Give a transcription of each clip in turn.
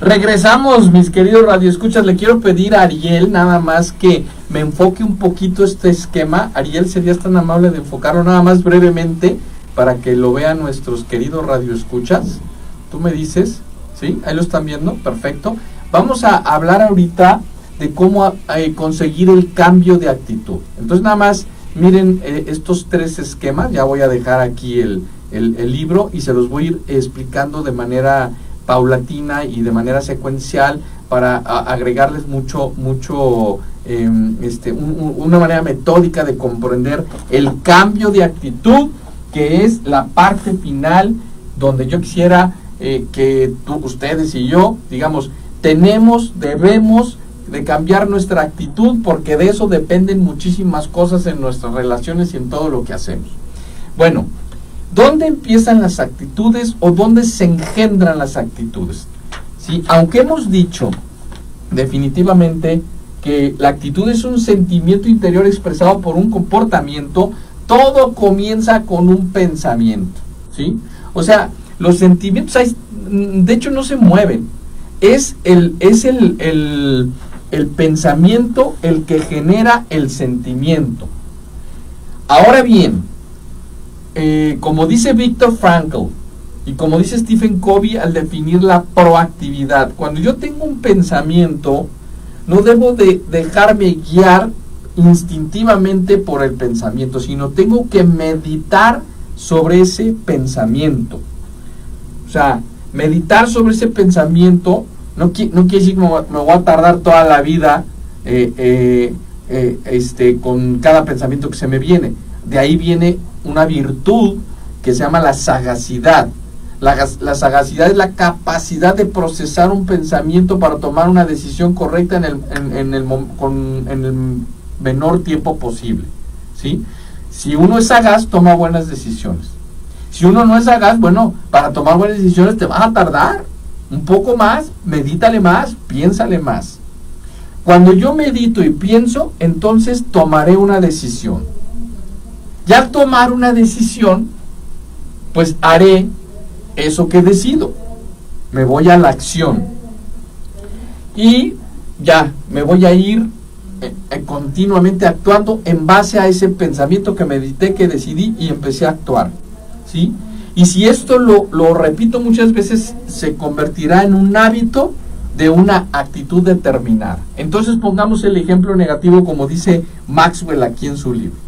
Regresamos, mis queridos radioescuchas. Le quiero pedir a Ariel nada más que me enfoque un poquito este esquema. Ariel, ¿serías tan amable de enfocarlo nada más brevemente para que lo vean nuestros queridos radioescuchas? Tú me dices, ¿sí? Ahí lo están viendo, perfecto. Vamos a hablar ahorita de cómo conseguir el cambio de actitud. Entonces nada más miren estos tres esquemas. Ya voy a dejar aquí el libro y se los voy a ir explicando de manera paulatina y de manera secuencial para agregarles una manera metódica de comprender el cambio de actitud, que es la parte final donde yo quisiera que ustedes y yo, digamos, debemos de cambiar nuestra actitud, porque de eso dependen muchísimas cosas en nuestras relaciones y en todo lo que hacemos. Bueno, ¿dónde empiezan las actitudes o dónde se engendran las actitudes? ¿Sí? Aunque hemos dicho definitivamente que la actitud es un sentimiento interior expresado por un comportamiento, todo comienza con un pensamiento, ¿sí? O sea, los sentimientos, de hecho, no se mueven. Es el pensamiento el que genera el sentimiento. Ahora bien, como dice Viktor Frankl y como dice Stephen Covey al definir la proactividad, cuando yo tengo un pensamiento, no debo de dejarme guiar instintivamente por el pensamiento, sino tengo que meditar sobre ese pensamiento. O sea, meditar sobre ese pensamiento no quiere decir que me voy a tardar toda la vida con cada pensamiento que se me viene. De ahí viene una virtud que se llama la sagacidad. La sagacidad es la capacidad de procesar un pensamiento para tomar una decisión correcta en el menor tiempo posible, ¿sí? Si uno es sagaz, toma buenas decisiones. Si uno no es sagaz, bueno, para tomar buenas decisiones te vas a tardar un poco más, medítale más, piénsale más. Cuando yo medito y pienso, entonces tomaré una decisión. Ya al tomar una decisión, pues haré eso que decido. Me voy a la acción. Y ya, me voy a ir continuamente actuando en base a ese pensamiento que medité, que decidí y empecé a actuar, ¿sí? Y si esto lo repito muchas veces, se convertirá en un hábito de una actitud determinada. Entonces pongamos el ejemplo negativo como dice Maxwell aquí en su libro,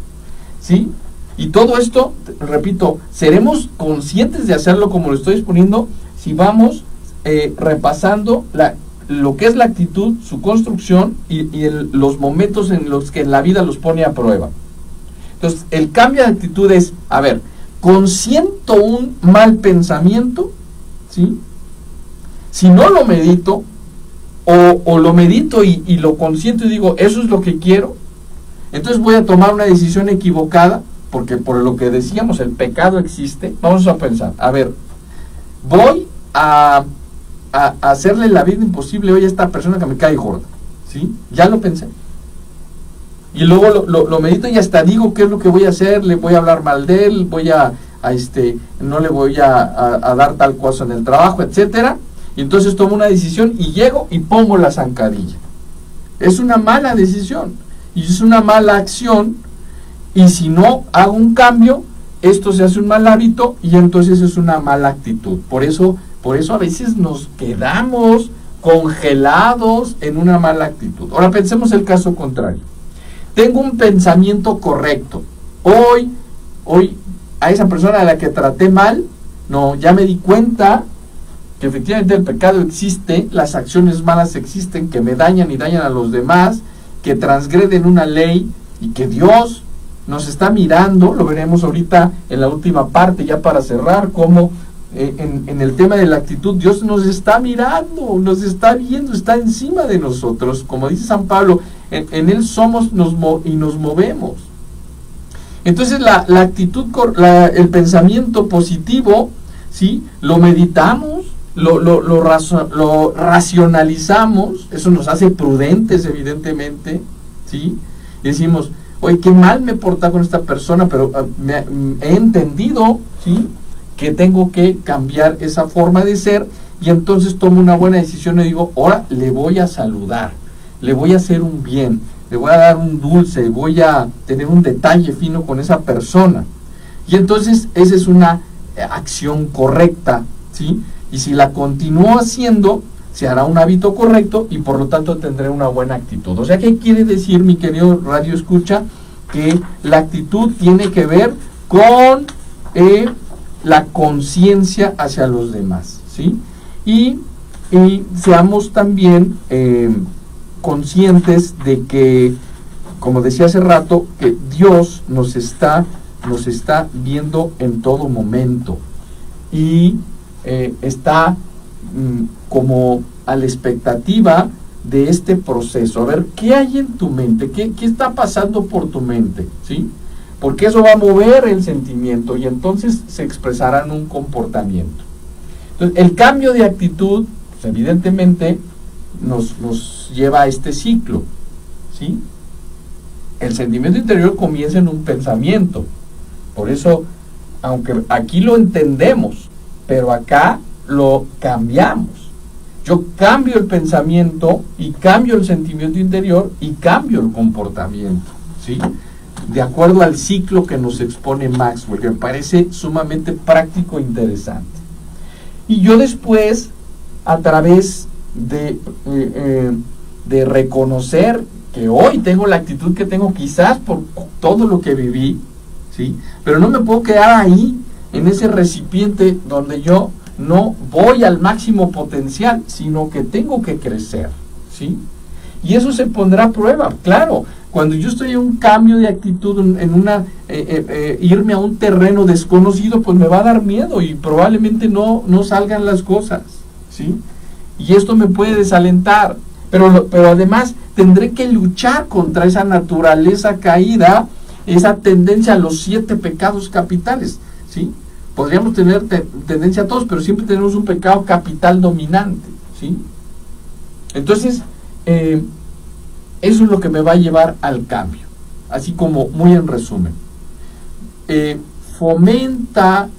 ¿sí? Y todo esto, repito, seremos conscientes de hacerlo como lo estoy exponiendo si vamos repasando lo que es la actitud, su construcción y los momentos en los que la vida los pone a prueba. Entonces, el cambio de actitud es, a ver, consiento un mal pensamiento, ¿sí? Si no lo medito, o lo medito y lo consiento y digo, eso es lo que quiero, entonces voy a tomar una decisión equivocada, porque por lo que decíamos, el pecado existe. Vamos a pensar, a ver, voy a hacerle la vida imposible hoy a esta persona que me cae gorda, ¿sí? Ya lo pensé. Y luego lo medito y hasta digo qué es lo que voy a hacer, le voy a hablar mal de él, no le voy a dar tal cosa en el trabajo, etcétera. Y entonces tomo una decisión y llego y pongo la zancadilla. Es una mala decisión y es una mala acción, y si no hago un cambio, esto se hace un mal hábito y entonces es una mala actitud. Por eso a veces nos quedamos congelados en una mala actitud. Ahora pensemos el caso contrario. Tengo un pensamiento correcto. Hoy a esa persona a la que traté mal, no, ya me di cuenta que efectivamente el pecado existe, las acciones malas existen, que me dañan y dañan a los demás, que transgreden una ley y que Dios nos está mirando. Lo veremos ahorita en la última parte, ya para cerrar, cómo en el tema de la actitud Dios nos está mirando, nos está viendo, está encima de nosotros. Como dice San Pablo, en Él somos y nos movemos. Entonces la actitud, el pensamiento positivo, ¿sí? Lo meditamos, lo racionalizamos, eso nos hace prudentes evidentemente, ¿sí? Y decimos, oye, qué mal me he portado con esta persona, pero he entendido, ¿sí?, que tengo que cambiar esa forma de ser, y entonces tomo una buena decisión y digo, ahora le voy a saludar, le voy a hacer un bien, le voy a dar un dulce, voy a tener un detalle fino con esa persona. Y entonces esa es una acción correcta, ¿sí? Y si la continúo haciendo, se hará un hábito correcto y por lo tanto tendré una buena actitud. O sea, ¿qué quiere decir, mi querido Radio Escucha? Que la actitud tiene que ver con la conciencia hacia los demás, ¿sí? Y seamos también conscientes de que, como decía hace rato, que Dios nos está viendo en todo momento y está como a la expectativa de este proceso. A ver, ¿qué hay en tu mente? ¿Qué está pasando por tu mente? ¿Sí? Porque eso va a mover el sentimiento y entonces se expresará en un comportamiento. Entonces, el cambio de actitud, pues, evidentemente, nos lleva a este ciclo, ¿sí? El sentimiento interior comienza en un pensamiento. Por eso, aunque aquí lo entendemos, pero acá lo cambiamos. Yo cambio el pensamiento y cambio el sentimiento interior y cambio el comportamiento, ¿sí? De acuerdo al ciclo que nos expone Maxwell, que me parece sumamente práctico e interesante. Y yo después, a través de reconocer que hoy tengo la actitud que tengo, quizás por todo lo que viví, ¿sí? Pero no me puedo quedar ahí, en ese recipiente donde yo no voy al máximo potencial, sino que tengo que crecer, ¿sí? Y eso se pondrá a prueba, claro. Cuando yo estoy en un cambio de actitud, irme a un terreno desconocido, pues me va a dar miedo y probablemente no salgan las cosas, ¿sí? Y esto me puede desalentar, pero además tendré que luchar contra esa naturaleza caída, esa tendencia a los 7 pecados capitales, ¿sí? Podríamos tener tendencia a todos, pero siempre tenemos un pecado capital dominante, ¿sí? Entonces, eso es lo que me va a llevar al cambio, así como muy en resumen. Fomenta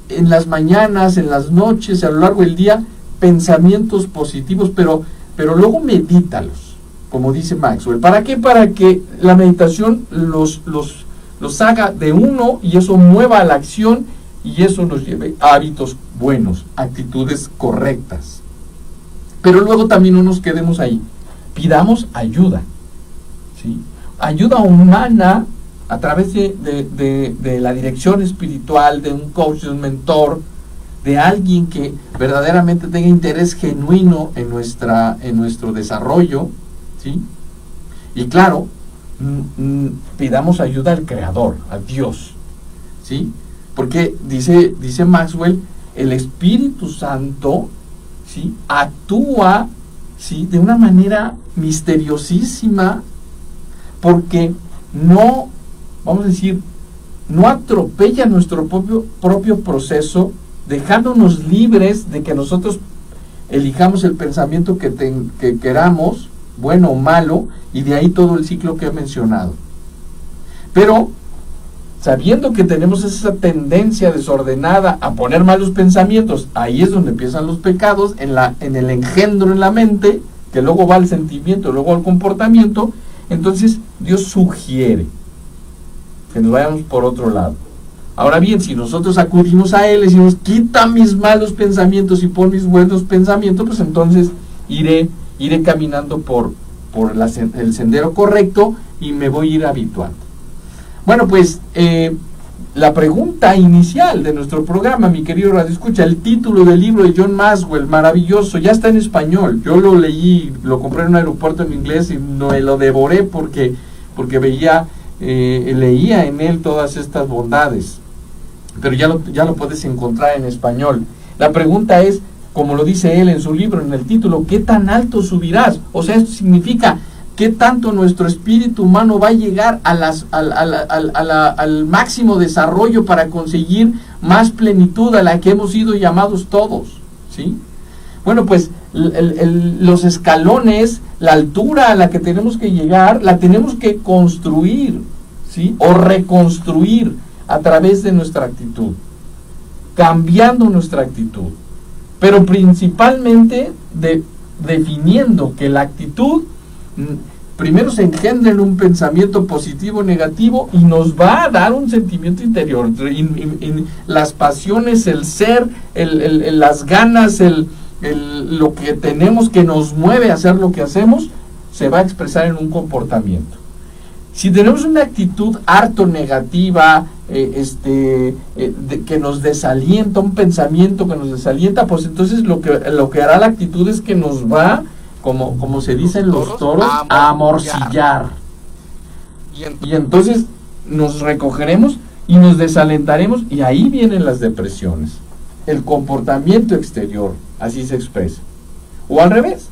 en las mañanas, en las noches, a lo largo del día, pensamientos positivos, pero luego medítalos, como dice Maxwell. ¿Para qué? Para que la meditación los haga de uno y eso mueva a la acción y eso nos lleve a hábitos buenos, actitudes correctas. Pero luego también no nos quedemos ahí. Pidamos ayuda, ¿sí? Ayuda humana a través de la dirección espiritual, de un coach, de un mentor, de alguien que verdaderamente tenga interés genuino en nuestro desarrollo, ¿sí? Y claro, pidamos ayuda al Creador, a Dios, ¿sí? Porque dice Maxwell, el Espíritu Santo, ¿sí?, actúa, ¿sí?, de una manera misteriosísima, porque no, vamos a decir, no atropella nuestro propio proceso, dejándonos libres de que nosotros elijamos el pensamiento que queramos, bueno o malo, y de ahí todo el ciclo que he mencionado. Pero, sabiendo que tenemos esa tendencia desordenada a poner malos pensamientos, ahí es donde empiezan los pecados, en el engendro en la mente, que luego va al sentimiento, luego al comportamiento. Entonces Dios sugiere que nos vayamos por otro lado. Ahora bien, si nosotros acudimos a Él y decimos, quita mis malos pensamientos y pon mis buenos pensamientos, pues entonces iré caminando por el sendero correcto y me voy a ir habituando. Bueno, pues la pregunta inicial de nuestro programa, mi querido Radio Escucha, el título del libro de John Maxwell, maravilloso, ya está en español. Yo lo leí, lo compré en un aeropuerto en inglés y me lo devoré porque leía en él todas estas bondades. Pero ya lo puedes encontrar en español. La pregunta es, como lo dice él en su libro, en el título, ¿qué tan alto subirás? O sea, esto significa, ¿qué tanto nuestro espíritu humano va a llegar al máximo desarrollo para conseguir más plenitud a la que hemos sido llamados todos? ¿Sí? Bueno, pues los escalones, la altura a la que tenemos que llegar, la tenemos que construir, ¿sí?, o reconstruir a través de nuestra actitud, cambiando nuestra actitud. pero principalmente definiendo que la actitud primero se engendra en un pensamiento positivo o negativo y nos va a dar un sentimiento interior. Las pasiones, el ser, las ganas, lo que tenemos que nos mueve a hacer lo que hacemos, se va a expresar en un comportamiento. Si tenemos una actitud harto negativa, que nos desalienta, un pensamiento que nos desalienta, pues entonces lo que hará la actitud es que nos va, como se dice en los toros, a amorcillar. Y entonces nos recogeremos y nos desalentaremos, y ahí vienen las depresiones. El comportamiento exterior, así se expresa. O al revés,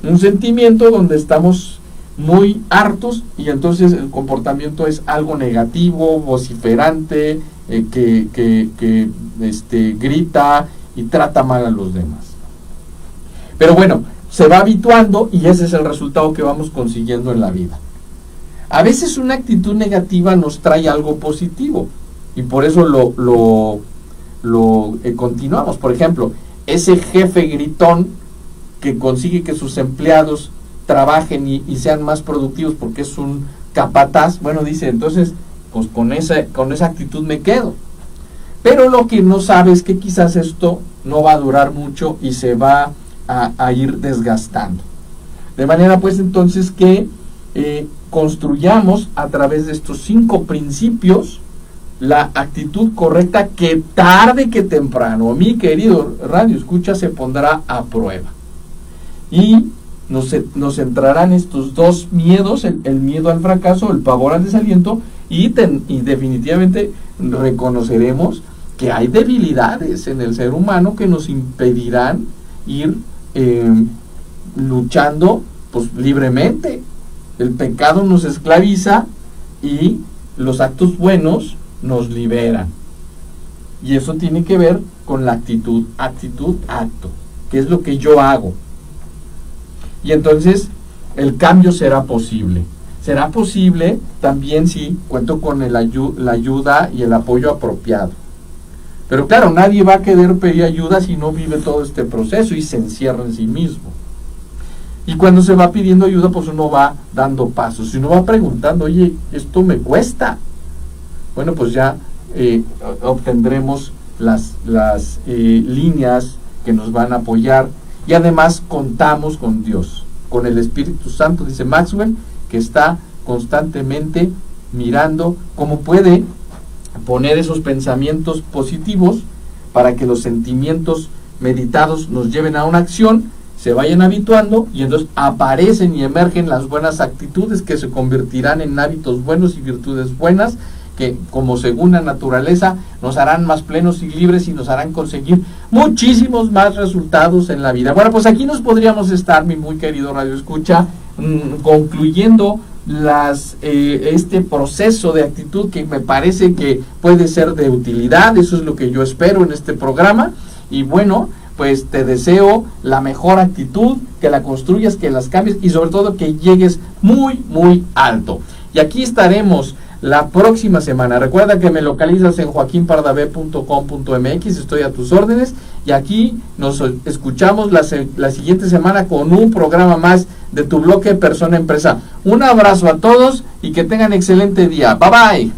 un sentimiento donde estamos muy hartos y entonces el comportamiento es algo negativo, vociferante, que grita y trata mal a los demás. Pero bueno, se va habituando y ese es el resultado que vamos consiguiendo en la vida. A veces una actitud negativa nos trae algo positivo y por eso lo continuamos. Por ejemplo, ese jefe gritón que consigue que sus empleados trabajen y sean más productivos porque es un capataz, bueno, dice, entonces pues con esa actitud me quedo. Pero lo que no sabe es que quizás esto no va a durar mucho y se va a ir desgastando. De manera pues entonces que construyamos a través de estos 5 principios la actitud correcta que tarde que temprano, mi querido radio escucha, se pondrá a prueba. Y nos entrarán estos 2 miedos, el miedo al fracaso, el pavor al desaliento, y definitivamente reconoceremos que hay debilidades en el ser humano que nos impedirán ir luchando pues libremente. El pecado nos esclaviza y los actos buenos nos liberan. Y eso tiene que ver con la actitud, acto, que es lo que yo hago. Y entonces el cambio será posible. Será posible también si cuento con la ayuda y el apoyo apropiado. Pero claro, nadie va a querer pedir ayuda si no vive todo este proceso y se encierra en sí mismo. Y cuando se va pidiendo ayuda, pues uno va dando pasos. Y uno va preguntando, oye, esto me cuesta. Bueno, pues ya obtendremos las líneas que nos van a apoyar. Y además contamos con Dios, con el Espíritu Santo, dice Maxwell, que está constantemente mirando cómo puede poner esos pensamientos positivos para que los sentimientos meditados nos lleven a una acción, se vayan habituando y entonces aparecen y emergen las buenas actitudes que se convertirán en hábitos buenos y virtudes buenas que, como según la naturaleza, nos harán más plenos y libres y nos harán conseguir muchísimos más resultados en la vida. Bueno, pues aquí nos podríamos estar, mi muy querido Radio Escucha, concluyendo este proceso de actitud que me parece que puede ser de utilidad. Eso es lo que yo espero en este programa. Y bueno, pues te deseo la mejor actitud, que la construyas, que las cambies y sobre todo que llegues muy, muy alto. Y aquí estaremos la próxima semana. Recuerda que me localizas en joaquinpardavé.com.mx, estoy a tus órdenes y aquí nos escuchamos la siguiente semana con un programa más de tu bloque Persona Empresa. Un abrazo a todos y que tengan excelente día. Bye bye.